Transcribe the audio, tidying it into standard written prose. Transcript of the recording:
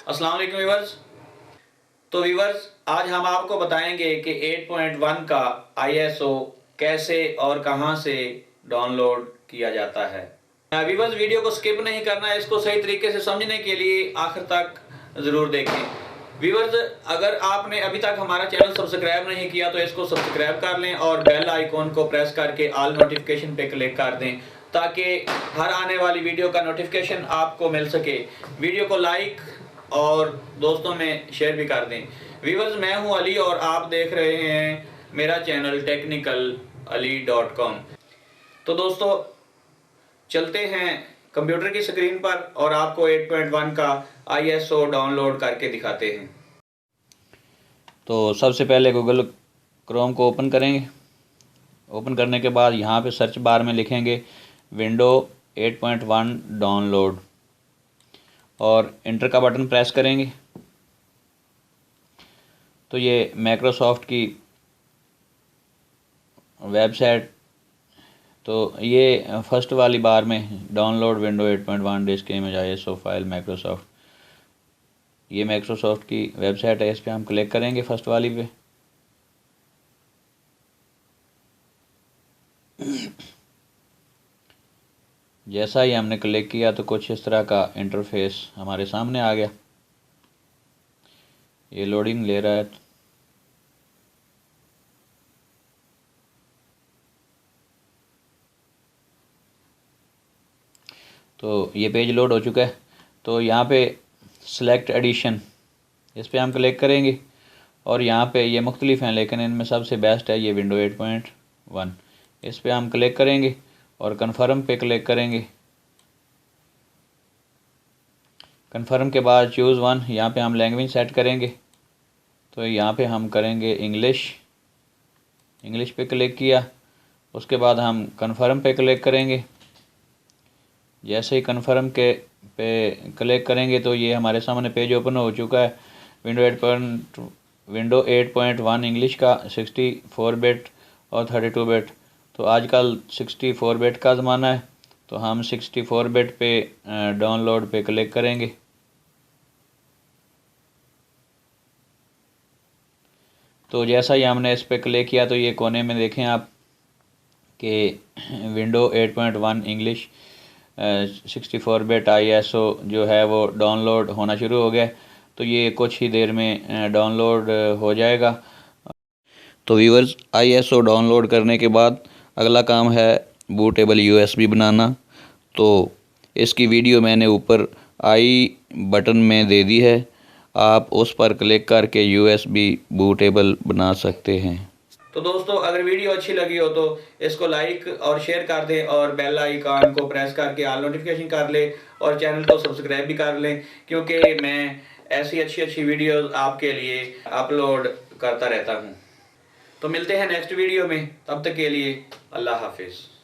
अस्सलाम वालेकुम व्यूअर्स। तो व्यूअर्स, आज हम आपको बताएंगे कि 8.1 का ISO कैसे और कहां से डाउनलोड किया जाता है। व्यूअर्स, वीडियो को स्किप नहीं करना है, इसको सही तरीके से समझने के लिए आखिर तक ज़रूर देखें। व्यूअर्स, अगर आपने अभी तक हमारा चैनल सब्सक्राइब नहीं किया तो इसको सब्सक्राइब कर लें और बेल आइकॉन को प्रेस करके ऑल नोटिफिकेशन पे क्लिक कर दें ताकि हर आने वाली वीडियो का नोटिफिकेशन आपको मिल सके। वीडियो को लाइक और दोस्तों में शेयर भी कर दें। व्यूअर्स, मैं हूं अली और आप देख रहे हैं मेरा चैनल technicalali.com। तो दोस्तों, चलते हैं कंप्यूटर की स्क्रीन पर और आपको 8.1 का ISO डाउनलोड करके दिखाते हैं। तो सबसे पहले गूगल क्रोम को ओपन करेंगे। ओपन करने के बाद यहाँ पे सर्च बार में लिखेंगे विंडो 8.1 डाउनलोड और इंटर का बटन प्रेस करेंगे तो ये माइक्रोसॉफ्ट की वेबसाइट, तो ये फर्स्ट वाली बार में download window 8.1 disc image ISO file Microsoft, ये माइक्रोसॉफ्ट की वेबसाइट है। इस पर हम क्लिक करेंगे फर्स्ट वाली पे। जैसा ही हमने क्लिक किया तो कुछ इस तरह का इंटरफेस हमारे सामने आ गया। ये लोडिंग ले रहा है। तो ये पेज लोड हो चुका है। तो यहाँ पे सेलेक्ट एडिशन, इस पर हम क्लिक करेंगे और यहाँ पे ये मुख्तलिफ हैं लेकिन इनमें सबसे बेस्ट है ये विंडो 8.1। इस पर हम क्लिक करेंगे और कन्फर्म पे क्लिक करेंगे। कन्फर्म के बाद चूज़ वन, यहाँ पे हम लैंग्वेज सेट करेंगे। तो यहाँ पे हम करेंगे इंग्लिश पे क्लिक किया। उसके बाद हम कन्फर्म पे क्लिक करेंगे। जैसे ही कन्फर्म के पे क्लिक करेंगे तो ये हमारे सामने पेज ओपन हो चुका है। विंडो 8.1 इंग्लिश का 64 बिट और 32 बिट। तो आजकल 64 बिट का ज़माना है तो हम 64 बिट पे डाउनलोड पे क्लिक करेंगे। तो जैसा ही हमने इस पर क्लिक किया तो ये कोने में देखें आप कि विंडो 8.1 इंग्लिश 64 बिट ISO जो है वो डाउनलोड होना शुरू हो गया। तो ये कुछ ही देर में डाउनलोड हो जाएगा। तो व्यूअर्स, ISO डाउनलोड करने के बाद अगला काम है बूटेबल USB बनाना। तो इसकी वीडियो मैंने ऊपर आई बटन में दे दी है, आप उस पर क्लिक करके USB बूटेबल बना सकते हैं। तो दोस्तों, अगर वीडियो अच्छी लगी हो तो इसको लाइक और शेयर कर दें और बेल आइकन को प्रेस करके ऑल नोटिफिकेशन कर लें और चैनल को सब्सक्राइब भी कर लें क्योंकि मैं ऐसी अच्छी वीडियोस आपके लिए अपलोड करता रहता हूं। तो मिलते हैं नेक्स्ट वीडियो में, तब तक के लिए अल्लाह हाफिज़।